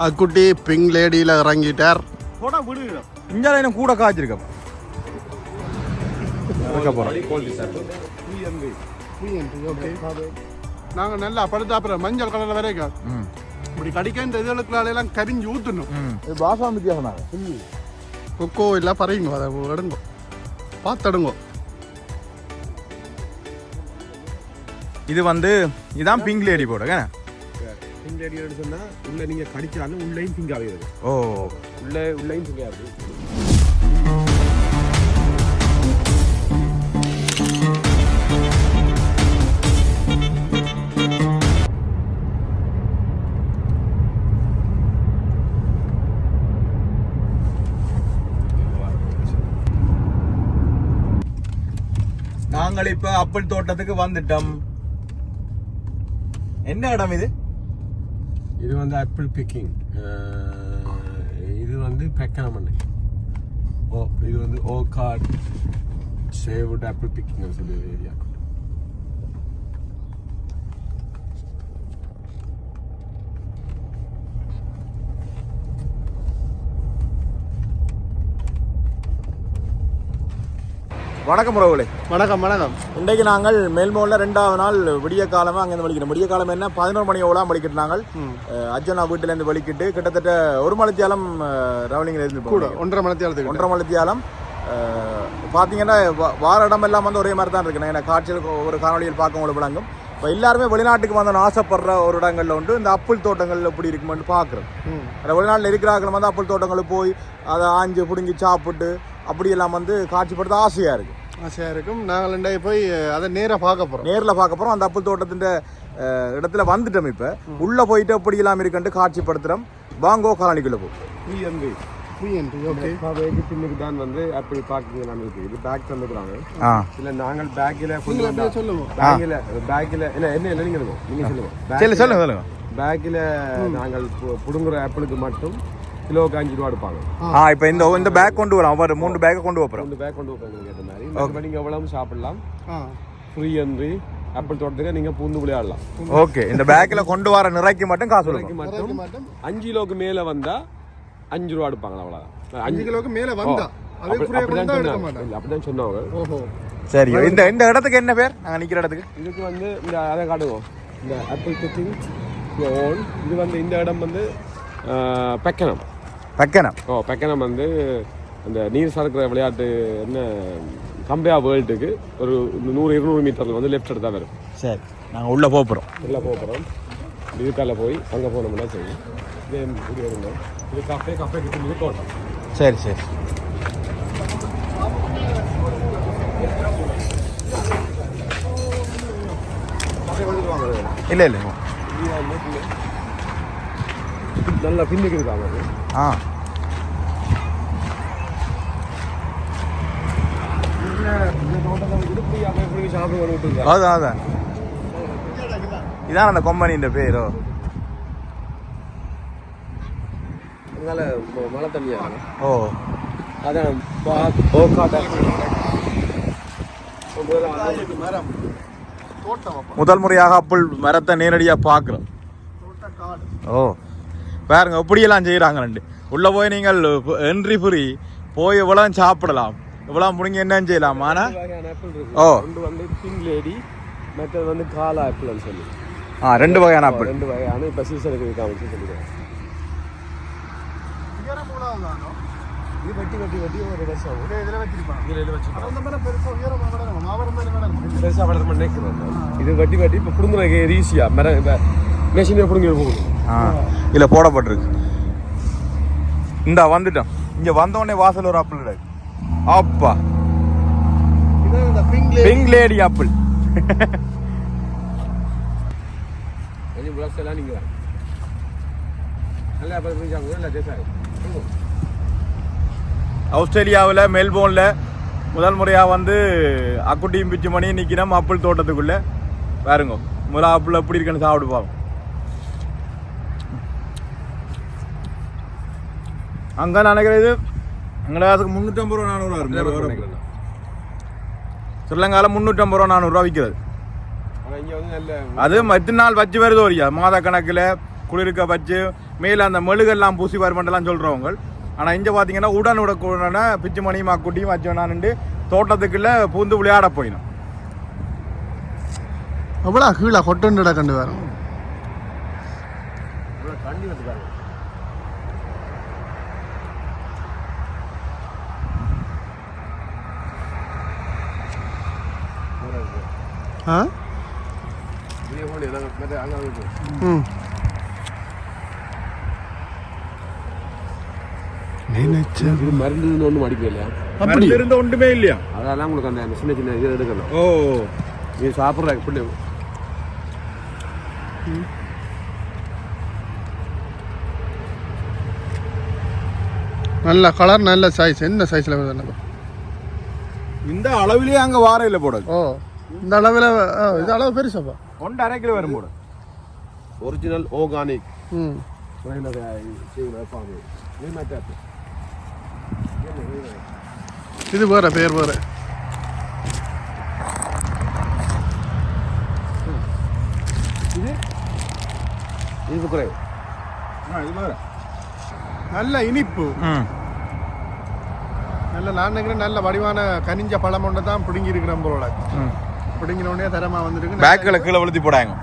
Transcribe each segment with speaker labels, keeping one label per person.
Speaker 1: அக்குட்டி pink லேடியில் இறங்கிட்டார்.
Speaker 2: இங்கே கூட காய்ச்சிருக்கோம்.
Speaker 1: நாங்கள் நல்லா படுத்தா அப்புறம் மஞ்சள் கலரில் வரைக்கும் இப்படி கடிக்க இந்த இதழுக்கெல்லாம் கரிஞ்சு ஊற்றணும்.
Speaker 2: பாசம் வித்தியாசம்
Speaker 1: கொக்கோ இல்லை பறையுங்க, அதை எடுங்கோ, பார்த்துடுங்கோ.
Speaker 2: இது வந்து இதான் பிங்க் லேடி போடுங்க.
Speaker 3: பிங்க் லேடி சொன்னா உள்ள நீங்க கடிச்சாலும் உள்ளேயும் பிங்க் ஆகுது.
Speaker 2: ஓ,
Speaker 3: உள்ளேயும் பிங்க் ஆகுது.
Speaker 2: நாங்கள் இப்ப ஆப்பிள் தோட்டத்துக்கு வந்துட்டோம். என்ன இடம் இது?
Speaker 3: இது வந்து ஆப்பிள் பிக்கிங். இது வந்து பெக்கனமண்ணு. இது வந்து ஓகார்ட் ஷேவுட் ஆப்பிள் பிக்கிங் சொல்லி ஏரியா.
Speaker 2: வணக்கம் உறவுகளே.
Speaker 1: வணக்கம் வணக்கம்.
Speaker 2: இன்றைக்கு நாங்கள் மேல்மோனில் 2வது நாள் விடிய காலமாக அங்கேருந்து வலிக்கிறோம். விடிய காலம் என்ன 11 மணியோலாம் வலிக்கிட்டு நாங்கள் அர்ஜுனா வீட்டிலேருந்து வலிக்கிட்டு கிட்டத்தட்ட 1 மணித்தியாலம் ரவலிங்கில் இருந்து
Speaker 1: கூட 1.5 மணித்தியாலம்
Speaker 2: பார்த்தீங்கன்னா வார இடம் எல்லாம் வந்து ஒரே மாதிரி தான் இருக்குண்ணா. ஏன்னா காட்சியில் ஒரு காணொலியில் பார்க்க உங்களுக்கு விளங்கும். இப்போ எல்லாருமே வெளிநாட்டுக்கு வந்து ஆசைப்படுற ஒரு இடங்களில் வந்து இந்த ஆப்பிள் தோட்டங்கள் எப்படி இருக்குமென்னு பார்க்குறோம். வெளிநாட்டில் இருக்கிறார்கள் வந்து ஆப்பிள் தோட்டங்களுக்கு போய் அதை ஆஞ்சு பிடுங்கி சாப்பிட்டு அப்படியெல்லாம் வந்து காட்சிப்படுத்த ஆசையாக இருக்கும்.
Speaker 1: நாங்கள் போய் அதை நேரில் பார்க்க
Speaker 2: போகிறோம். அந்த அப்புள் தோட்டத்தின் இடத்துல வந்துட்டோம். இப்போ உள்ளே போயிட்டு அப்படியெல்லாம் இருக்குன்ட்டு காட்சிப்படுத்துகிறோம். வாங்கோ காலனிக்குள்ளே போகும்.
Speaker 3: பின்னுக்கு தான் வந்து ஆப்பிள் பார்க்கிங் எல்லாம் இருக்கு. இது பேக் தந்துக்கிறாங்க. இல்ல நாங்கள் பேக்கில் இல்ல என்ன இல்லை நீங்க
Speaker 2: சொல்லுங்க.
Speaker 3: பேக்கில் நாங்கள் புடுங்குற ஆப்பிளுக்கு மட்டும் கிலோக்கு 5 ரூபா எடுப்பாங்க.
Speaker 2: இப்போ இந்த பேக் கொண்டு வரோம். அவர் 3 பேக் கொண்டு வைப்போம்.
Speaker 3: 3 பேக் கொண்டு வைப்பாங்க. கேட்ட மாதிரி நீங்க எவ்வளவு சாப்பிடலாம். ஃப்ரீ என்ட்ரி ஆப்பிள் தோட்டத்துக்கு நீங்க பூந்து விளையாடலாம்.
Speaker 2: ஓகே. இந்த பேக்கில் கொண்டு வர நிறைக்கு மட்டும் காசு
Speaker 3: மட்டும் 5 கிலோக்கு மேல வந்தா 5 ரூபா எடுப்பாங்க. அவ்வளவுதான்.
Speaker 1: 5 கிலோக்கு மேல வந்தா
Speaker 3: அப்படிதான் சொன்னாங்க.
Speaker 2: சரி. இந்த இடத்துக்கு என்ன பேர்? நாங்க நிக்கிற இடத்துக்கு
Speaker 3: இதுக்கு வந்து இந்த அதை காட்டுவோம். இந்த ஆப்பிள் பிக்கிங். இது வந்து இந்த இடம் வந்து பெக்கனம். பெக்கனம் வந்து அந்த நீர் சறுக்கிற விளையாட்டு என்ன கம்பியா வேர்ல்டுக்கு ஒரு 100-200 மீட்டர்ல வந்து லெஃப்ட் எடுத்தா வரும்.
Speaker 2: சரி, நாங்கள் உள்ளே போகிறோம்.
Speaker 3: இதுக்கால போய் அங்கே போனோம்னா சரி. இது கஃபே கிட்ட தோட்டம்.
Speaker 2: சரி. இல்லை
Speaker 3: நல்லா பின்னுக்கு இருக்காங்க.
Speaker 2: அதான் இதான் அந்த கொம்பனின்ற பேரோ.
Speaker 3: அதனால மழை தண்ணியா.
Speaker 2: அதான் முதல் முறையாக ஆப்பிள் மரத்தை நேரடியாக பார்க்குறோம். பாருங்க எப்படியெல்லாம் செய்கிறாங்க. உள்ளே போய் நீங்கள் என்ட்ரி ஃப்ரீ போய் எவ்வளோ சாப்பிடலாம், எவ்வளோ முடிங்க என்ன செய்யலாம். ஆனால்
Speaker 3: வந்து பிங்க் லேடி, மற்றது வந்து காலா ஆப்பிள்னு சொல்லி
Speaker 2: 2 வகையான ஆப்பிள்.
Speaker 3: 2 வகையான இப்போ சீசனுக்கு இருக்காங்க சொல்லிடுறேன். இது வெட்டி ஒரு வருஷம் இது வெட்டி இப்போ புடுங்குறதுக்கு ஈஸியா மெஷினை புடுங்கி போகணும்.
Speaker 2: இல்லை போடப்பட்டிருக்கு. இந்த வந்துட்டோம். இங்கே வந்தோடனே வாசல் ஒரு ஆப்பிள் கிடையாது. அப்பா பிங்க் லேடி ஆப்பிள். ஆஸ்திரேலியாவில் மெல்போர்னில் முதல் முறையாக வந்து அக்குட்டியும் பிச்சு மணி நிற்கிறோம் ஆப்பிள் தோட்டத்துக்குள்ளே. பாருங்க முதல் ஆப்பிள் எப்படி இருக்குன்னு சாப்பிட்டு பார்ப்போம். அங்கே நினைக்கிறது எங்களை அதுக்கு 350 ரூபா 400 வரும். ஸ்ரீலங்காவில் 350 ரூபா 400 ரூபா விற்கிறது. அது மற்ற நாள் வச்சு வருது. ஒரு மாத கணக்கில் குளிர்க்க வச்சு மேலே அந்த மெழுகெல்லாம் பூசி வருமெண்டெல்லாம் சொல்கிறவங்க. ஆனால் இங்கே பார்த்தீங்கன்னா உடனுடனே பிச்சு மணியுமா குட்டியும் வச்சோன்னான்னு தோட்டத்துக்குள்ளே பூந்து விளையாட போயிடும்.
Speaker 1: அவ்வளோ கீழே கொட்டுண்டா கண்டு வரும்.
Speaker 3: தண்ணி வந்து பாருங்க.
Speaker 1: ஆ
Speaker 3: மருந்து ஒன்றும் அடிக்கல இல்லையா?
Speaker 2: அப்படி இருந்த ஒன்றுமே இல்லையா?
Speaker 3: அதெல்லாம் உங்களுக்கு அந்த சின்ன சின்ன இது எடுக்கணும்.
Speaker 2: ஓ
Speaker 3: நீ சாப்பிட்ற எப்படி
Speaker 1: நல்ல கலர் நல்ல சைஸ். என்ன சைஸில் வருது?
Speaker 2: இந்த அளவிலேயே அங்கே வார இல்லை போட.
Speaker 1: ஓ இந்த அளவில் இது அளவு பெருசாப்பா.
Speaker 2: 1.5 கிலோ வரும் போட.
Speaker 3: Original organic.
Speaker 1: இது வேற பேர் வேற.
Speaker 3: இது குறைவு.
Speaker 2: இது வேற
Speaker 1: நல்ல இனிப்பு. நல்ல நான் நினைக்கிறேன் நல்ல வடிவான கனிஞ்ச பழம் ஒன்று தான் பிடுங்கி இருக்கிற போல. பிடுங்கினோடனே தரமா வந்துருக்கு.
Speaker 2: பேக்கில் கீழே விழுத்தி போடாங்க.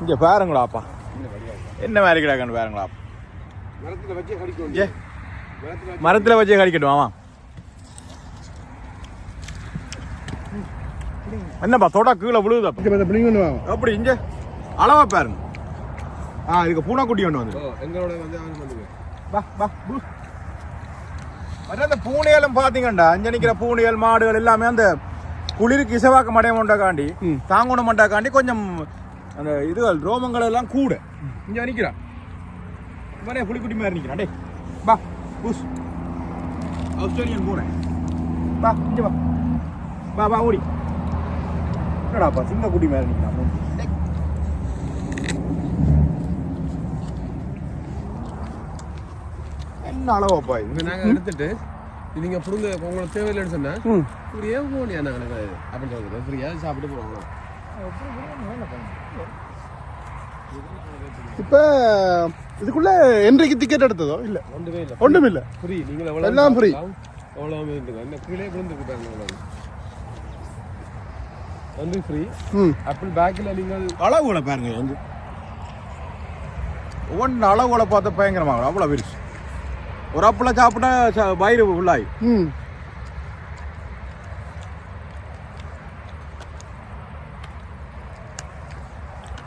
Speaker 2: இங்கே பாருங்களாப்பா என்ன மாதிரி கிடக்குன்னு பாருங்களாப்பா.
Speaker 3: மரத்தில் வச்சே கடிக்கும்.
Speaker 2: மரத்தில் வச்சே கடிக்கட்டும். ஆமாம் என்னப்பா தொட கீழே விழுகுதா அப்படி இங்கே அளவா பாருங்க. இதுக்கு பூனைக்குட்டி ஒன்று வந்து
Speaker 3: எங்களோட வந்து
Speaker 2: அந்த பூனைகளும் பார்த்தீங்கண்டா அஞ்சு நிற்கிற பூனைகள் மாடுகள் எல்லாமே அந்த குளிருக்கு இசவாக்க மடைய மண்டாக்காண்டி தாங்கணும் மண்டாக்காண்டி கொஞ்சம் அந்த இதுகள் ரோமங்கள் எல்லாம் கூட இங்கே நிற்கிறான். இவனே புலிக்குட்டி மாதிரி நிற்கிறான். டே பா புஷ் ஆஸ்திரேலியன் பூனை பா இங்கே வா பா பா ஓடி என்னடாப்பா சிங்க குட்டி மாதிரி நிற்கிறான். என்ன அளவாப்பா இது?
Speaker 3: நாங்கள் எடுத்துட்டு இது நீங்கள் பிடுங்க உங்களுக்கு தேவையில்லைன்னு சொன்னால் இப்படி ஏன் போனியா நாங்கள் அப்படின்னு சொல்லுறது ஃப்ரீயாக சாப்பிட்டு போவாங்க.
Speaker 1: இப்போ இதுக்குள்ள என்ட்ரிக்கு டிக்கெட் எடுத்ததோ இல்லை?
Speaker 3: ஒன்றுமே இல்லை.
Speaker 1: ஒன்றும் இல்லை.
Speaker 3: ஃப்ரீ. நீங்கள்
Speaker 1: எல்லாம் ஃப்ரீ.
Speaker 3: எவ்வளோ இந்த கீழே விழுந்துருக்கு பாருங்க. வந்து ஃப்ரீ. ஆப்பிள் பேக்கில் நீங்கள்
Speaker 2: அளவுகளை பாருங்க. வந்து ஒவ்வொன்று அளவுகளை பார்த்து பயங்கரமாக அவ்வளோ பெருசு. ஒரு ஆப்பிளை சாப்பிட்டா வயிறு ஃபுல்லாகி.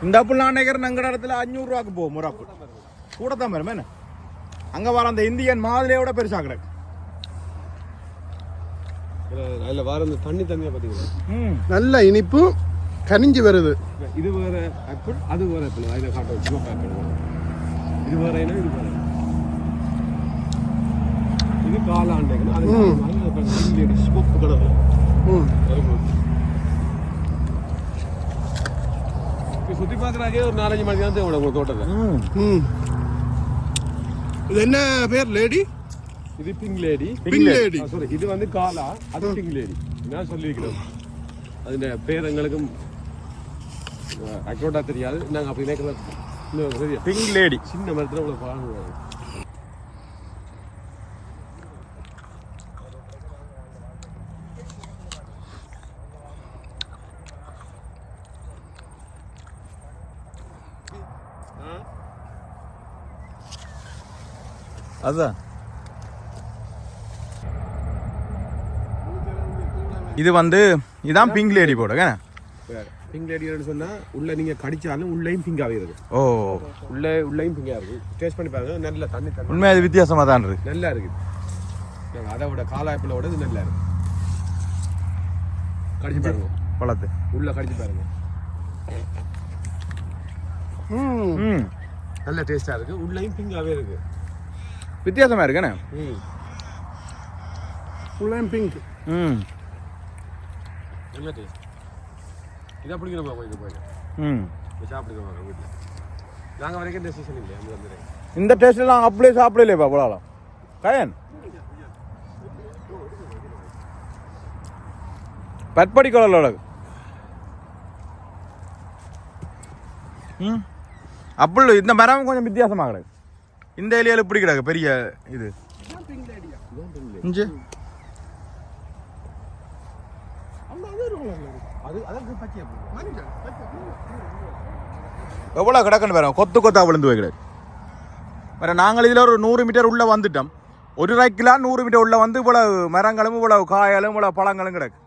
Speaker 2: இந்த ஆப்பிள் நான் நினைக்கிறேன் எங்கள் இடத்துல 500 ரூபாய்க்கு போகும் ஒரு ஆப்பிள். கூட தான் வரும் என்ன. அங்கே வர அந்த இந்தியன் மாதிரியோட பெருசாக கிடக்கு.
Speaker 3: அதில் வர அந்த தண்ணியாக பார்த்தீங்கன்னா
Speaker 1: நல்ல இனிப்பு கனிஞ்சு வருது.
Speaker 3: இது வேற ஆப்பிள் அது வேற ஆப்பிள். அதில் காட்ட சிவப்பு ஆப்பிள் இது வேற என்ன இது வேற. இது காலாண்டேங்க அது சிவப்பு கலர். சுற்றி பார்க்குறாங்க ஒரு 4-5 மணி தான் உங்களோட தோட்டத்தில்.
Speaker 1: இது என்ன பேர்? லேடி.
Speaker 3: இது pink lady.
Speaker 1: Pink lady
Speaker 3: sorry இது வந்து காலா. அது பிங்க் லேடி. நான் சொல்லியிருக்கிறோம் அதுடைய பேர் எங்களுக்கும் அக்யூரேட்டாக தெரியாது. நாங்கள் அப்படி நினைக்கிறோம்.
Speaker 2: பிங்க் லேடி
Speaker 3: சின்ன மரத்தில் உங்களை பாருங்க.
Speaker 2: அதுதான் இது வந்து இதான் பிங்க் லேடி போடுங்க.
Speaker 3: பிங்க் லேடின்னு சொன்னால் உள்ளே நீங்கள் கடிச்சாலும் உள்ளேயும் பிங்காகவே இருக்கும்.
Speaker 2: ஓ
Speaker 3: உள்ளேயும் பிங்காக இருக்கும். டேஸ்ட் பண்ணி பாருங்க. நல்ல தண்ணி
Speaker 2: உண்மையாக அது வித்தியாசமாக தான் இருக்கு.
Speaker 3: நல்லா இருக்குது. அதை விட காலாப்பிளோட இது நல்லா இருக்கும். கடிச்சு பாருங்க
Speaker 2: பழத்தை
Speaker 3: உள்ள கடிச்சு பாருங்க. நல்ல டேஸ்டாக இருக்குது. உள்ளேயும் பிங்காகவே இருக்குது.
Speaker 2: வித்தியாசமாக இருக்குண்ணே.
Speaker 1: ஃபுல்லையும் பிங்க்.
Speaker 3: நல்ல டேஸ்ட். இதாக பிடிக்கிறோம் இது போயிட்டு சாப்பிடுங்க வீட்டில். நாங்கள் வரைக்கும் இந்த சீசன் இல்லையா அங்கே வந்துடுறேன்.
Speaker 2: இந்த டேஸ்ட்லாம் அப்படியே சாப்பிடலையேப்பா போலாம் கயன். பட்படி கலர்ல அப்புள் இந்த மரம் கொஞ்சம் வித்தியாசமாக கிடக்கு. இந்த ஏரியாவில் இப்படி கிடக்கு பெரிய இது இஞ்சி எவ்வளோ கிடக்குன்னு வேற கொத்து கொத்தா விழுந்து வைக்கிறார் வேற. நாங்கள் இதில் ஒரு 100 மீட்டர் உள்ள வந்துட்டோம். ஒரு ரூபாய்க்குலாம் 100 மீட்டர் உள்ள வந்து இவ்வளவு மரங்களும் இவ்வளவு காயாலும் இவ்வளவு பழங்களும் கிடக்கு.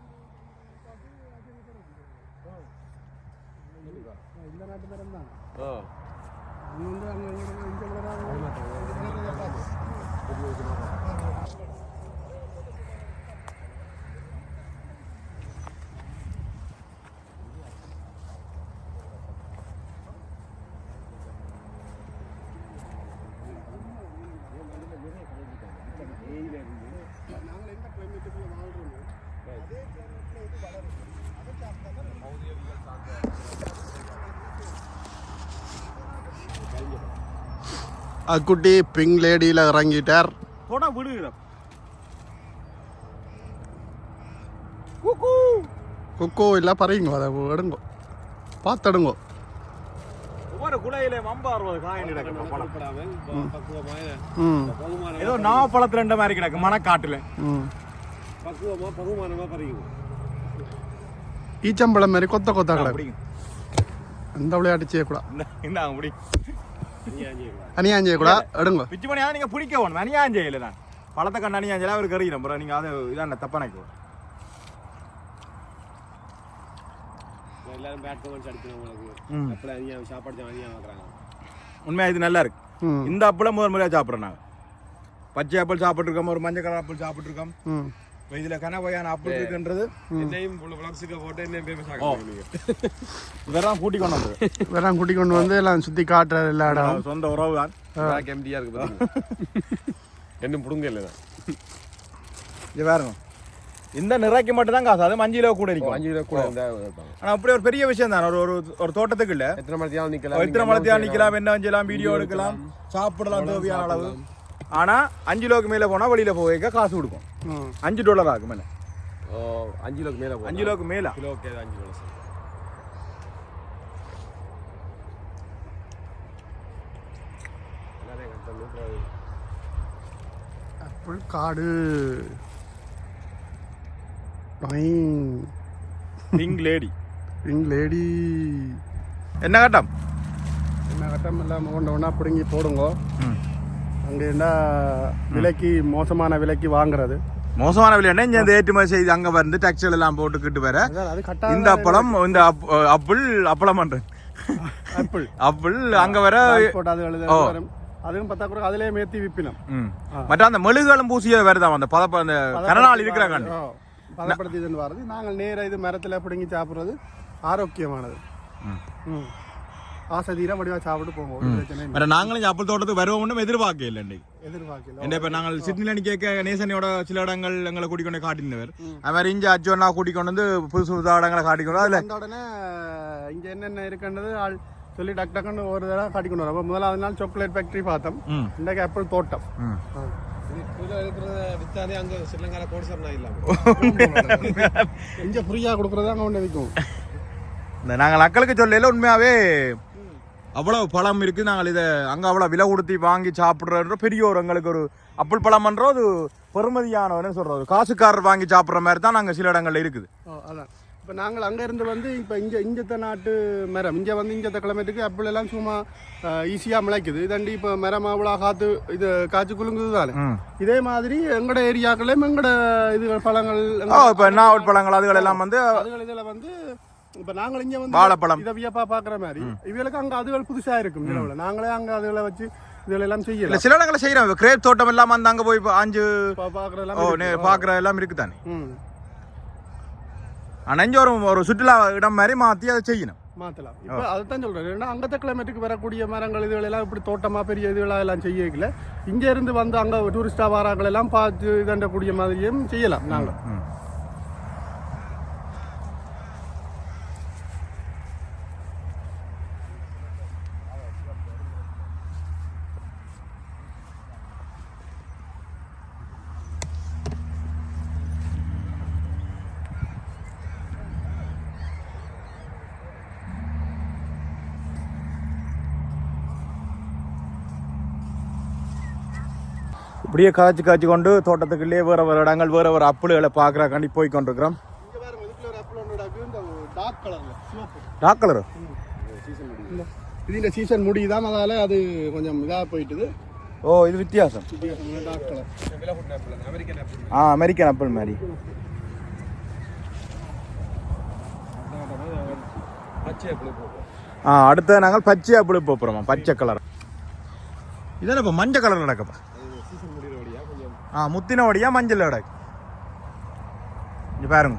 Speaker 1: அக்குட்டி பிங்க் லேடியில் இறங்கிட்டார்.
Speaker 2: போடா விடுகிறோம்.
Speaker 1: குக்கோ இல்லை பறையுங்க, அதை எடுங்கோ, பார்த்துடுங்கோ.
Speaker 2: ஒவ்வொரு குலையில 50-60 காயின் கிடக்கு. ஏதோ நாவப்பழத்துல ரெண்டு மாதிரி கிடக்கு மணக்காட்டுல.
Speaker 1: ஈச்சம்பழம் மாதிரி கொத்த கொத்தா கிடக்கு. அந்த விளையாட்டு செய்யக்கூடாது. அணியாஞ்சேக்கூடா எடுங்க.
Speaker 2: பிச்சு பண்ணியா நீங்க பிடிக்க வேணும். அணியாஞ்சே இல்லை நான் பழத்தை கண்டு அணியாஞ்சல அவருக்கு அறியணும். அப்புறம் நீங்க அதை இதான் தப்பானக்கு
Speaker 3: எல்லாரும் பேட் கமெண்ட்ஸ் அடிக்கணும். அப்படி அணியா சாப்பாடு அணியா வாங்குறாங்க.
Speaker 2: உண்மையா இது நல்லா இருக்கு. இந்த அப்பளம் முதல் முறையாக சாப்பிட்றோம் நாங்கள். பச்சை ஆப்பிள் சாப்பிட்ருக்கோம், ஒரு மஞ்சள் கலர் ஆப்பிள் சாப்பிட்ருக்கோம். இதுல கனவையான ஆப்பிள் இருக்குன்றது
Speaker 3: என்னையும் விளாக்ஸுக்கு போட்டு என்ன பேமஸ் ஆகும்.
Speaker 2: இதெல்லாம் கூட்டி கொண்டு வந்து
Speaker 1: வேறாம் கூட்டி கொண்டு வந்து எல்லாம் சுற்றி காட்டுற எல்லா இடம்
Speaker 2: சொந்த உறவு தான்.
Speaker 3: எம்டியா இருக்கு என்ன புடுங்க இல்லை
Speaker 2: இது வேறுங்க. இந்த நிறைக்கு மட்டும் தான் காசு. அது 5 கிலோ கூட இருக்கும்.
Speaker 3: 5 கிலோ கூட.
Speaker 2: ஆனால் அப்படி ஒரு பெரிய விஷயம் தான். ஒரு தோட்டத்துக்கு இல்லை
Speaker 3: எத்தனை மலத்தியாலும் நிற்கலாம்,
Speaker 2: எத்தனை மலத்தியாலும் நிற்கலாம், என்ன வஞ்சலாம், வீடியோ எடுக்கலாம், சாப்பிடலாம் தேவையான அளவு. ஆனால் 5 கிலோக்கு மேலே போனால் வெளியில் போக காசு கொடுக்கும். $5 ஆகும் மேலே.
Speaker 3: 5 கிலோக்கு மேலே
Speaker 2: 5 கிலோக்கு மேலே
Speaker 3: கிலோக்கு $5.
Speaker 1: ஆப்பிள் காடு
Speaker 2: பிங்க் லேடி.
Speaker 1: பிங்க் லேடி
Speaker 2: என்ன கட்டம்?
Speaker 1: என்ன கட்டம் எல்லாம் ஒன்றா பிடுங்கி போடுங்க. அங்கே என்ன விலைக்கு மோசமான விலைக்கு வாங்குறது.
Speaker 2: மோசமான விலை இந்த ஏற்றுமதி செய்து அங்கே வந்து டெக்ஸ்டைல் எல்லாம் போட்டுக்கிட்டு வர இந்த அப்பளம் இந்த அப்பளம் பண்றேன்
Speaker 1: ஆப்பிள்
Speaker 2: ஆப்பிள் அங்கே வர
Speaker 1: அதுவும் பார்த்தா கூட அதிலே மேத்தி விப்பினம்.
Speaker 2: மற்ற அந்த மெழுகுகளும் பூசிய வருதான் அந்த அந்த கரநாள் இருக்கிறாங்க
Speaker 1: பதப்படுத்திதுன்னு வர்றது. நாங்கள் நேராக இது மரத்தில் பிடுங்கி சாப்பிட்றது ஆரோக்கியமானது. ஆசை தீர வடிவாக சாப்பிட்டு போவோம்.
Speaker 2: நாங்களும் ஆப்பிள் தோட்டத்துக்கு வருவோம்னு எதிர்பார்க்கல.
Speaker 1: எதிர்பார்க்கல.
Speaker 2: இப்போ நாங்கள் சிட்னில கேட்க நேசனியோட சில இடங்கள் எங்களை கூட்டிக்கொண்டு காட்டினவர். அது மாதிரி இஞ்சி அச்சோன்னா கூட்டிக்கொண்டு வந்து புதுசு புது இடங்களை காட்டிக்கொண்டு அதில்
Speaker 1: அந்த உடனே இங்கே என்னென்ன இருக்குன்றது ஆள் சொல்லி டக் டக்குன்னு ஒரு தடவை காட்டிக்கொண்டு வரோம். அப்போ முதலாவது நாள் சாக்லேட் ஃபேக்ட்ரி பார்த்தோம். இன்றைக்கு ஆப்பிள் தோட்டம்.
Speaker 3: வித்தாலே அங்கே ஸ்ரீலங்கால கோடிசர்னா இல்லாம
Speaker 1: இங்கே ஃப்ரீயாக கொடுக்குறதா அங்கே ஒன்று விற்கும்.
Speaker 2: நாங்கள் மக்களுக்கு சொல்லல உண்மையாகவே அவ்வளோ பழம் இருக்குது. நாங்கள் இதை அங்கே அவ்வளோ விலை கொடுத்து வாங்கி சாப்பிட்ற பெரிய ஒரு எங்களுக்கு ஒரு அப்பிள் பழம்ன்றோ அது பெருமதியானவன்னு சொல்கிறது. காசுக்காரர் வாங்கி சாப்பிட்ற மாதிரி தான் நாங்கள் சில இடங்கள்ல இருக்குது.
Speaker 1: அதான் இப்போ நாங்கள் அங்கே இருந்து வந்து இப்போ இஞ்சத்த நாட்டு மரம் இங்கே வந்து இஞ்சத்த கிழமைக்கு அப்பிள் எல்லாம் சும்மா ஈஸியாக முளைக்குது. இதாண்டி இப்போ மரம் அவ்வளோ காற்று இது காய்ச்சி குலுங்குது தானே. இதே மாதிரி எங்களோட ஏரியாக்களையும் எங்களோட இது பழங்கள்
Speaker 2: இப்போ நாவல் பழங்கள் அதுகள் எல்லாம் வந்து
Speaker 1: இதில் வந்து இப்போ நாங்கள் இங்கே வந்து
Speaker 2: வாழைப்பழம்
Speaker 1: இதை வியப்பா பார்க்குற மாதிரி இவளுக்கு அங்கே அதுகள் புதுசாக இருக்கும். நிலவில் நாங்களே அங்கே அதுகளை வச்சு இதுல எல்லாம் செய்யல.
Speaker 2: சில இடங்களை செய்கிறோம். கிரேப் தோட்டம் எல்லாம் வந்து அங்கே போய் ஆஞ்சு பார்க்குற எல்லாம் இருக்குது தானே. அணைஞ்சு ஒரு சுற்றுலா இடம் மாதிரி மாற்றி அதை செய்யணும்,
Speaker 1: மாற்றலாம். இப்போ அதுதான் சொல்கிறேன். ஏன்னா அங்கத்த கிளைமேட்டுக்கு வரக்கூடிய மரங்கள் இதுகளெல்லாம் இப்படி தோட்டமாக பெரிய இதுகளாக எல்லாம் செய்யல. இங்கேருந்து வந்து அங்கே டூரிஸ்டாக வராங்கள் எல்லாம் பார்த்து இதண்டக்கூடிய மாதிரியும் செய்யலாம் நாங்கள்.
Speaker 2: இப்படியே காய்ச்சி கொண்டு தோட்டத்துக்குள்ளேயே வேறு இடங்கள் வேறு அப்புள்களை பார்க்குறாக்காண்டி போய் கொண்டிருக்கிறோம். டார்க் கலர்
Speaker 1: இதுல சீசன் முடியுதான், அதால அது கொஞ்சம் இதாக போயிட்டுது.
Speaker 2: ஓ, இது வித்தியாசம்.
Speaker 1: டார்க் கலர்
Speaker 2: அமெரிக்கன் ஆப்பிள் மாதிரி. அடுத்த நாங்கள் பச்சை ஆப்பிள் போகிறோமா, பச்சை கலர். இதெல்லாம் இப்போ மஞ்சள் கலர் நடக்கப்பா. முத்தின வடியா மஞ்சள் நடக்கு. இங்கே பாருங்க.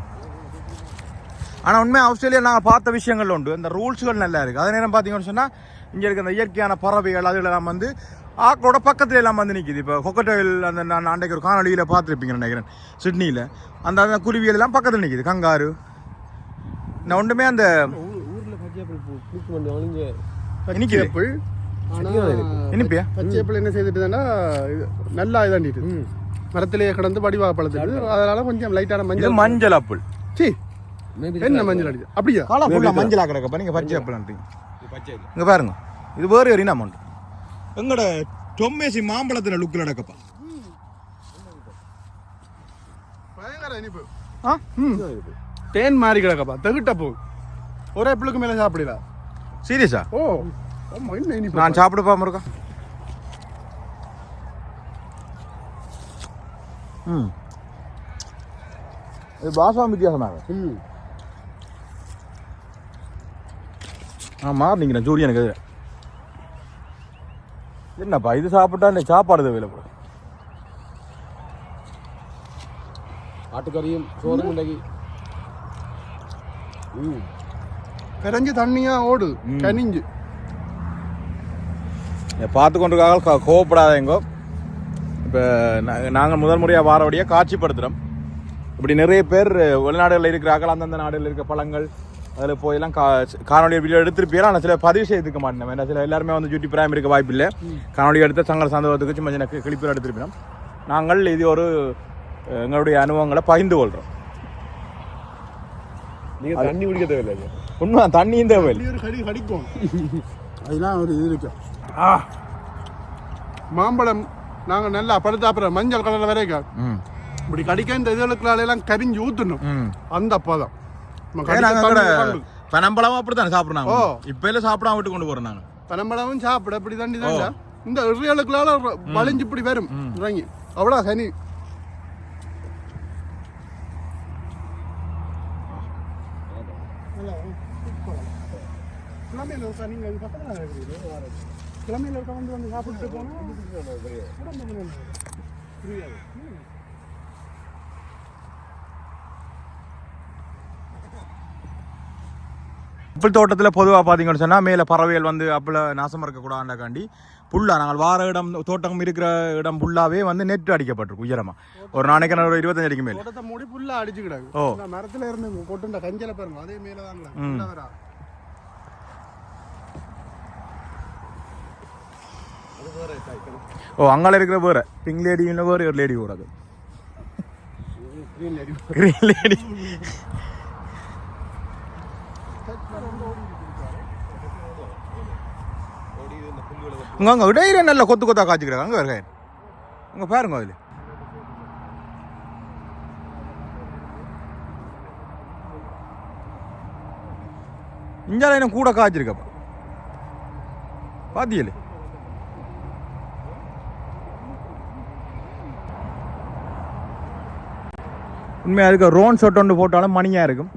Speaker 2: ஆனால் உண்மையாக ஆஸ்திரேலியா நாங்கள் பார்த்த விஷயங்கள் உண்டு. இந்த ரூல்ஸுகள் நல்லா இருக்குது. அதே நேரம் பார்த்தீங்கன்னு சொன்னால் இங்கே இருக்க இந்த இயற்கையான பறவைகள் அதுகளெல்லாம் வந்து ஆக்களோட பக்கத்துல எல்லாம் வந்து நிற்கிது. இப்போ கொக்கட்டோயில் அந்த நான் அன்றைக்கு ஒரு காணொலியில் பார்த்துருப்பீங்க நினைக்கிறேன், சிட்னியில். அந்த குருவிகள் எல்லாம் பக்கத்தில் நிற்கிது. கங்காரு நான் ஒன்றுமே அந்த இனிப்பியா
Speaker 1: பச்சை ஆப்பிள் என்ன செய்துட்டுன்னா நல்லா இதாண்டிட்டு மரத்திலேயே கிடந்து வடிவா பழத்துட்டு, அதனால கொஞ்சம் லைட்டான மஞ்சள்.
Speaker 2: மஞ்சள் ஆப்பிள்
Speaker 1: என்ன மஞ்சள் அடிச்சு அப்படியா
Speaker 2: காலம் மஞ்சள் ஆக்கிறப்ப நீங்கள் பச்சை ஆப்பிள் இங்கே பாருங்க. இது வேறு ஒரு அமௌண்ட். எங்களோட டொம்மேசி மாம்பழத்தில் லுக்கில் நடக்கப்பா.
Speaker 1: பயங்கர இனிப்பு. தேன் மாறி கிடக்கப்பா. தகுட்ட போ ஒரு ஆப்பிளுக்கு மேலே சாப்பிடல.
Speaker 2: சீரியஸா?
Speaker 1: ஓ என்ன இனிப்பு.
Speaker 2: நான் சாப்பிடுப்பா முருகா. இது பாசம் வித்தியாசமாக. மாறினீங்க சூரியனுக்கு எதிர. என்னப்பா இது சாப்பிட்டா இந்த சாப்பாடு தேவையில்லை போல.
Speaker 3: ஆட்டுக்கறியும் சோறும் இன்றைக்கு
Speaker 1: கரைஞ்சி தண்ணியா ஓடுது கனிஞ்சு.
Speaker 2: பார்த்து கொண்டிருக்காக கோவப்படாதேங்கோ. இப்போ நாங்கள் முதல் முறையாக வாரவடியாக காட்சிப்படுத்துகிறோம். இப்படி நிறைய பேர் வெளிநாடுகளில் இருக்கிறார்கள். அந்தந்த நாடுகளில் இருக்க பழங்கள் அதில் போயெல்லாம் காணொலி வீடியோ எடுத்துருப்பீங்க. ஆனால் சில பதிவு செய்துக்க மாட்டேன். ஏன்னா சில எல்லாருமே வந்து யூடியூப் பிராயம் இருக்க வாய்ப்பு இல்லை. காணொலி எடுத்து தங்கள் சந்தோஷத்துக்கு சும்மா சின்ன கிளிப்பில் எடுத்துருப்போம். நாங்கள் இது ஒரு எங்களுடைய அனுபவங்களை பகிர்ந்து கொள்கிறோம்.
Speaker 3: நீங்கள் தண்ணி குடிக்க தேவையில்லை.
Speaker 2: உண்மை தண்ணியும் தேவையில்லை.
Speaker 1: கடிக்கும் அதெல்லாம் ஒரு இது இருக்கும். மாம்பழம் நாங்கள் நல்லா படுத்தாப்புறம் மஞ்சள் கலரில் வரைக்கும் இப்படி கடிக்க இந்த இதுகளுக்குலாம் கரிஞ்சு ஊற்றணும். அந்த பதம்
Speaker 2: பனம்பழமும் அப்படித்தானே சாப்பிட்றாங்க. இப்ப எல்லாம் சாப்பிடாம விட்டு கொண்டு போறோம் நாங்க.
Speaker 1: பனம்பழமும் சாப்பிட இப்படி தாண்டி தான் இந்த இறையலுக்குள்ள வளைஞ்சு இப்படி வரும் இறங்கி அவ்வளோ சனி. கிழமையில் இருக்க வந்து சாப்பிட்டு போனா
Speaker 2: ஆப்பிள் தோட்டத்தில் பொதுவாக பார்த்தீங்கன்னு சொன்னால் மேலே பறவைகள் வந்து ஆப்பிளை நாசமாக இருக்கக்கூடாதுக்காண்டி புல்லா நாங்கள் வார இடம் தோட்டம் இருக்கிற இடம் ஃபுல்லாகவே வந்து நெட் அடிக்கப்பட்டிருக்கும் உயரமாக. ஒரு நாளைக்கு ஒரு 25 அடிக்கு மேலே
Speaker 1: தோட்டத்தை மூடி புல்லா அடிச்சுக்கிடாது. மரத்தில் இருந்து கொட்டுண்ட கஞ்சலை பாருங்க அதே மேலே தான்.
Speaker 2: ஓ அங்கே இருக்கிற வேற பிங்க் லேடி இல்லை வேறு ஒரு லேடி கூடாது. கிரீன் லேடி அங்கே இடையில நல்ல கொத்து கொத்தா காய்ச்சிக்கிறாங்க. அங்கே இருக்க அங்கே பாருங்க. அதில் இஞ்சால இன்னும் கூட காய்ச்சிருக்கப்பா பாத்தியலே. உண்மையாக இருக்க ரோன் ஷாட் ஒன்று போட்டாலும் மணியாக இருக்கும்.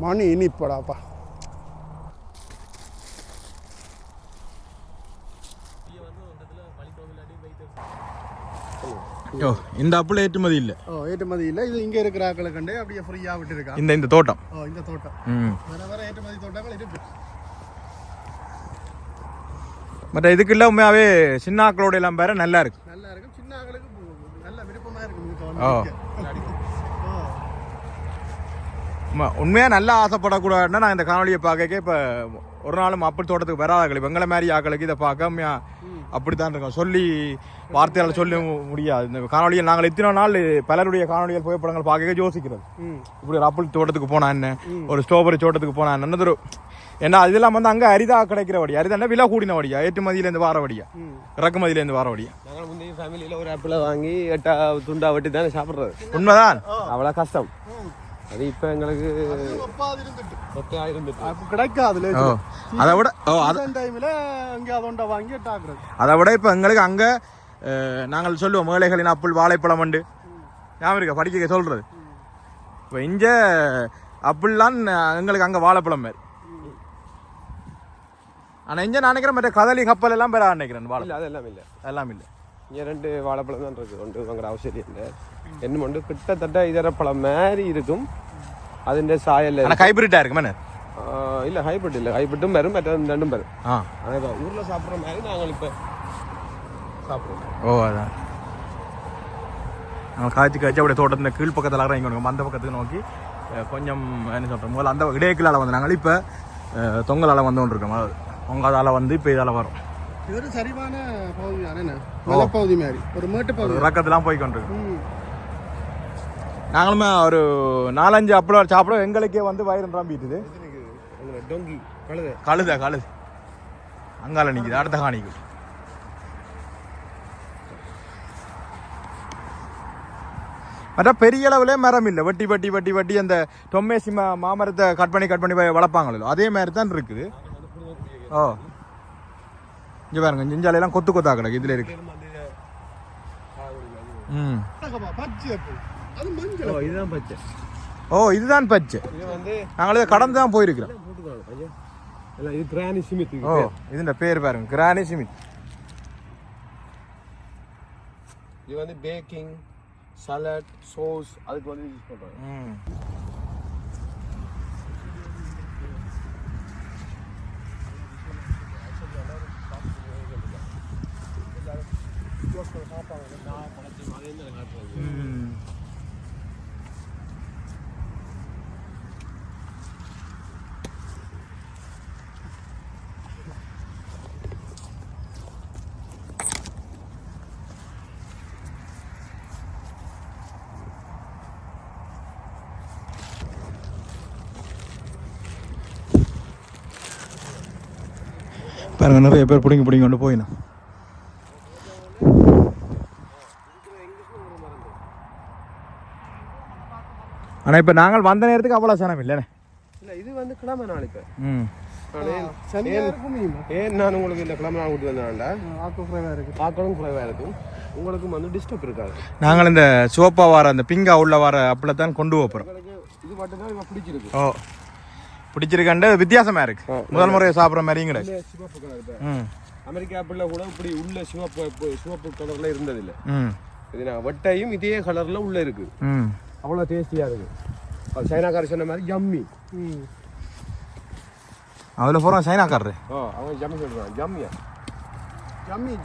Speaker 1: மணி இனிப்படாப்பா.
Speaker 2: இந்த அப்புல ஏற்றுமதி இல்லை.
Speaker 1: ஏற்றுமதி இல்லை. இது இங்கே இருக்கிற ஆக்களை கண்டு அப்படியே ஃப்ரீயாக விட்டுருக்காங்க.
Speaker 2: இந்த தோட்டம்
Speaker 1: இந்த தோட்டம் வேற ஏற்றுமதி தோட்டங்கள் இருக்கு.
Speaker 2: மற்ற இதுக்கு இல்லை உண்மையாகவே சின்ன ஆக்களோட எல்லாம் பேர நல்லா இருக்கு.
Speaker 1: நல்லா இருக்கும். சின்ன ஆக்களுக்கு நல்ல விருப்பமாக இருக்கு.
Speaker 2: உண்மையாக நல்லா ஆசைப்படக்கூடாதுன்னா நான் இந்த காணொலியை பார்க்க இப்போ ஒரு நாளும் அப்படி தோட்டத்துக்கு வராதாக்கள் இப்போ எங்களை மாதிரி ஆக்களுக்கு இதை பார்க்க அப்படித்தான் இருக்கோம். சொல்லி வார்த்தையால் சொல்ல முடியாது. இந்த காணொலியில் நாங்கள் இத்தனை நாள் பலருடைய காணொலிகள் புகைப்படங்கள் பார்க்க யோசிக்கிறது. இப்படி ஒரு ஆப்பிள் தோட்டத்துக்கு போனா என்ன, ஒரு ஸ்ட்ராபெரி தோட்டத்துக்கு போனா என்னது. ஏன்னா இதெல்லாம் வந்து அங்கே அரிதாக கிடைக்கிற வடியா, அரிதான விலை கூடின வடியா, ஏற்றுமதியிலேருந்து வார வடியா, இறக்குமதியிலேருந்து வார வடியா.
Speaker 3: நாங்கள் முந்தைய ஃபேமிலியில் ஒரு ஆப்பிளை வாங்கி 8 துண்டா வெட்டி தானே சாப்பிட்றது.
Speaker 2: உண்மைதான்.
Speaker 3: அவ்வளோ கஷ்டம். அது இப்போ எங்களுக்கு
Speaker 1: கிடைக்காது.
Speaker 2: அதை விட அதை விட இப்போ எங்களுக்கு அங்கே நாங்கள் சொல்லுவோம் மேலைகளின் அப்புள் வாழைப்பழம் உண்டு ஞாபகம் இருக்கா படிக்க சொல்றது. இப்போ இங்க அப்புள்லாம் எங்களுக்கு அங்கே வாழைப்பழம் மாதிரி. ஆனால் இங்கே நான் நினைக்கிறேன் மற்ற கதலி கப்பல் எல்லாம் பேர நினைக்கிறேன். வாழை
Speaker 3: அதெல்லாம் இல்லை,
Speaker 2: அதெல்லாம் இல்லை.
Speaker 3: இங்கே 2 வாழைப்பழம் தான் இருக்குது. ஒன்று வாங்குற அவசியம் இல்லை. என்ன ஒன்று கிட்டத்தட்ட இதர பழம் மாதிரி இருக்கும். അതിന്റെ സായല്ലേ
Speaker 2: ഹൈബ്രിഡ് ആയിരിക്കും
Speaker 3: ഇല്ല ഹൈബ്രിഡ് ഇല്ല. ഹൈബ്രിഡും വരും മറ്റേ രണ്ടും വരും. അതായത് ഊരിലെ സാപ്പിടുற மாதிரி நாங்கள் இப்போ சாப்பிடுவோம்.
Speaker 2: அதான் நாங்கள் காய்ச்சி அப்படியே தோட்டத்தின் கீழ் பக்கத்தில் இறங்கி கொண்டு அந்த பக்கத்துக்கு நோக்கி கொஞ்சம் என்ன சொல்கிறோம் முதல்ல அந்த இடையக்கிளால் வந்து நாங்கள் இப்போ தொங்கலால் வந்து கொண்டு இருக்கோம். அதாவது பொங்காதால் வந்து இப்போ இதால் வரும்.
Speaker 1: இது ஒரு சரிவான பகுதி தானே, மலைப்பகுதி மாதிரி ஒரு மேட்டு பகுதி
Speaker 2: இறக்கத்தெல்லாம் போய் கொண்டிருக்கோம். நாங்களுமே ஒரு 4-5 அப்பளம் சாப்பிட எங்களுக்கே வந்து வயிறு நிரம்பிட்டுது. கழுத அங்கால நிற்குது அடுத்த காணிக்கு. மற்ற பெரிய அளவுல மரம் இல்லை. வெட்டி வெட்டி வெட்டி வெட்டி அந்த டொம்மேசி மாமரத்தை கட் பண்ணி வளர்ப்பாங்களோ அதே மாதிரி தான் இருக்குது. இங்கே பாருங்க ஜிஞ்சாலையெல்லாம் கொத்து கொத்தா கிடக்கு. இதில் இருக்கு. இதுதான் பச்சை. நாங்களே கடந்து தான் போயிருக்கிறோம். இதுன்ற பேர் பாருங்க கிரானி சிமித்.
Speaker 3: இது வந்து பேக்கிங் சலாட் சோஸ் அதுக்கு வந்து யூஸ் பண்றாங்க.
Speaker 2: பாருங்க நிறைய பேர் பிடிங்கி கொண்டு போயினா. ஆனால் இப்போ நாங்கள் வந்த நேரத்துக்கு அவ்வளோ சனம் இல்லைண்ணே.
Speaker 3: இல்லை இது வந்து கிழமை நாளைக்கு. ஏன் நான் உங்களுக்கு இந்த கிழமை நாள் கூட்டி வந்தேன்டா ஆக்களும் குறைவாக இருக்கும். உங்களுக்கு வந்து டிஸ்டர்ப் இருக்காது.
Speaker 2: நாங்கள் இந்த சிவப்பா வார அந்த பிங்கா உள்ள வார அப்பளை தான் கொண்டு போகிறோம்.
Speaker 3: இது மட்டும் தான் இப்போ பிடிச்சிருக்கு.
Speaker 2: பிடிச்சிருக்காண்டு வித்தியாசமாக இருக்கு. முதல் முறையை சாப்பிட்ற மாதிரியும் கிடையாது.
Speaker 3: சிவப்பு கலர் அமெரிக்கா ஆப்பிளில் கூட இப்படி உள்ள சிவப்பு கலரில் இருந்ததில்லை. இது நான் வெட்டையும் இதே கலரில் உள்ளே இருக்கு. அவ்வளோ டேஸ்டியாக இருக்கு. அது சைனாக்காரர் சொன்ன மாதிரி ஜம்மி.
Speaker 2: அதில் போகிறோம் சைனாக்காரரு.
Speaker 3: அவன் ஜம்மி சொல்கிறான்.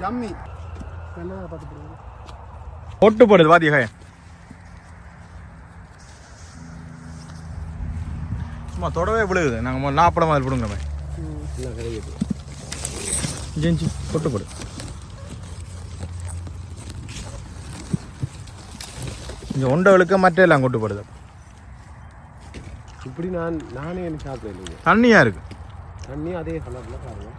Speaker 3: ஜம்மி
Speaker 2: ஒட்டுப்படுது பாத்தியா. சும்மா தொடவே விழுகுது. நாங்கள் 40 மாதிரி பிடுங்க ஜெஞ்சி கொட்டுப்படு. இந்த ஒண்டவளுக்கு மற்ற எல்லாம் கொட்டுப்படுது.
Speaker 3: இப்படி நானே எனக்கு சாப்பிட இல்லைங்க.
Speaker 2: தண்ணியாக இருக்கு.
Speaker 3: தண்ணி அதே கலரில் பாருங்க.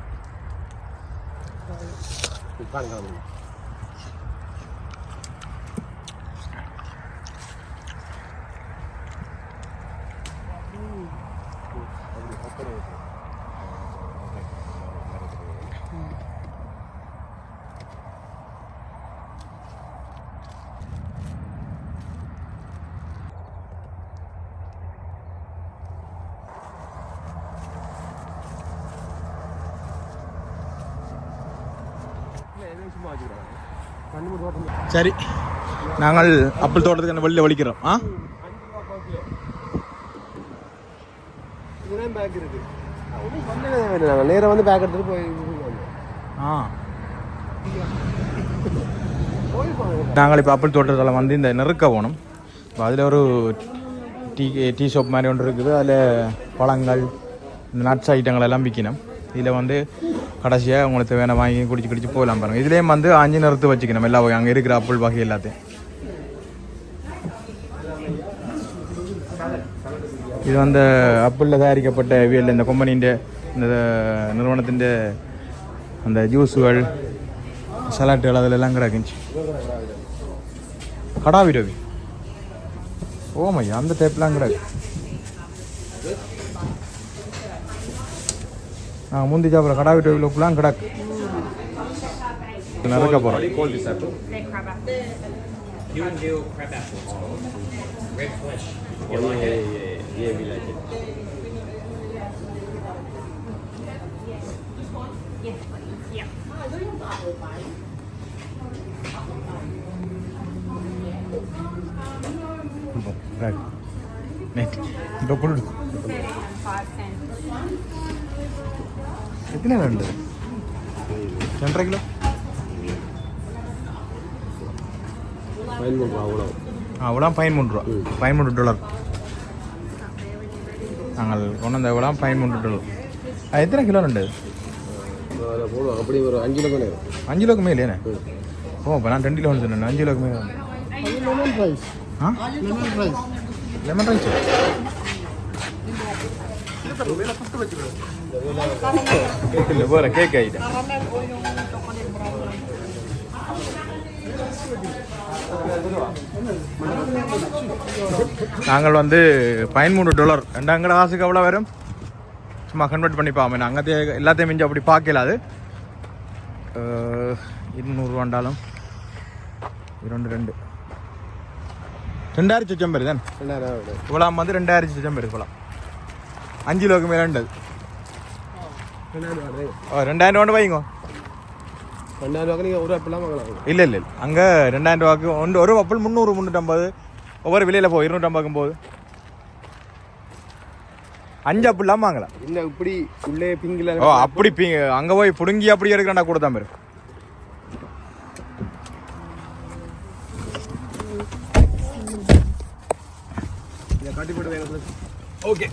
Speaker 3: சும்மா வச்சுக்கிறாங்க. கண்ணு மூடி ஓட்டம்.
Speaker 2: சரி, நாங்கள் அப்பிள் தோட்டத்துக்கு அந்த வெளியில் வலிக்கிறோம். ஆ
Speaker 3: 5 ரூபா காசு. இதுதான் பேக் இருக்கு. ஒன்றும் பண்ணவே வேண்டாம். நாங்கள் நேராக வந்து பேக் எடுத்துகிட்டு போய்
Speaker 2: ஆ நாங்கள் இப்போ அப்பிள் தோட்டத்தில் வந்து இந்த நெருக்க போகணும். இப்போ அதில் ஒரு டீ ஷாப் மாதிரி ஒன்று இருக்குது. அதில் பழங்கள் இந்த நட்ஸ் ஐட்டங்கள் எல்லாம் விற்கணும். இதில் வந்து கடைசியாக உங்களுக்கு வேணா வாங்கி குடிச்சு போகலாம் பாருங்கள். இதுலேயும் வந்து 5 நிறுத்து வச்சுக்கணும் எல்லா வகை அங்கே இருக்கிற அப்பிள் வகை எல்லாத்தையும். இது வந்து அப்பிளில் தயாரிக்கப்பட்ட வியல் இந்த கம்பெனியின் இந்த நிறுவனத்தின் அந்த ஜூஸுகள் சலாட்டுகள் அதில் எல்லாம் கிடக்குச்சு. கடாவி ரவி ஓமையா அந்த டைப்லாம் கிடக்கு. நாங்கள் முந்தி சாப்பிட்ற கடாவி ரவிலுக்குலாம் கிடக்கு. நடக்க போகிறோம். எத்தனை வேண்டு 2.5 கிலோ
Speaker 3: 13 ரூபா அவ்வளோ.
Speaker 2: அவ்வளோ $13 நாங்கள் கொண்டு வந்த எவ்வளோ $13. எத்தனை கிலோ உண்டு?
Speaker 3: போடுவோம். அப்படி ஒரு 5 கிலோ மேலே
Speaker 2: 5 கிலோக்கு மேலேண்ணே. ஓ இப்போ நான் 2 கிலோ சொன்னேன். 5 கிலோக்கு மேலே.
Speaker 1: Lemon rice.
Speaker 2: ஆ லெமன் ரைஸ் இல்லை வேறு கேக் ஐட்டம். நாங்கள் வந்து $13 ரெண்டாங்கட காசுக்கு எவ்வளோ வரும் சும்மா கன்வெர்ட் பண்ணி பாமே. அங்கே எல்லாத்தையும் மிஞ்சி அப்படி பார்க்கல. அது 200 ரூபாண்டாலும் 2 2000 சொச்சம் பேர் தான். இவ்வளோ வந்து 2000 சொச்சம் பேர் இவ்வளோ 5 கிலோக்கு மேலே உண்டு. 2000 ரூபா வைங்க.
Speaker 3: 2000 ரூபாய்க்கு நீங்கள் ஒரு ஆப்பிளாக வாங்கலாம்.
Speaker 2: இல்லை அங்கே 2000 ரூபாய்க்கு ஒரு ஆப்பிள் 300 350 ஒவ்வொரு விலையில் போகும். 250 போகுது. 5 ஆப்பிள்லாம் வாங்கலாம்.
Speaker 3: இல்லை இப்படி உள்ளே பிங்கில்.
Speaker 2: ஓ அப்படி அங்கே போய் பிடுங்கி அப்படி எடுக்கிறேன்டா கூட தான் பேர்.
Speaker 3: காட்டி போட்டு வேணும்.
Speaker 2: ஓகே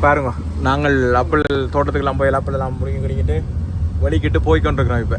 Speaker 2: பாருங்க, நாங்கள் ஆப்பிள் தோட்டத்துக்கெல்லாம் போய் ஆப்பிள் எல்லாம் பிடிங்கிட்டு வலிக்கிட்டு போய்கொண்டிருக்கிறோம் இப்போ.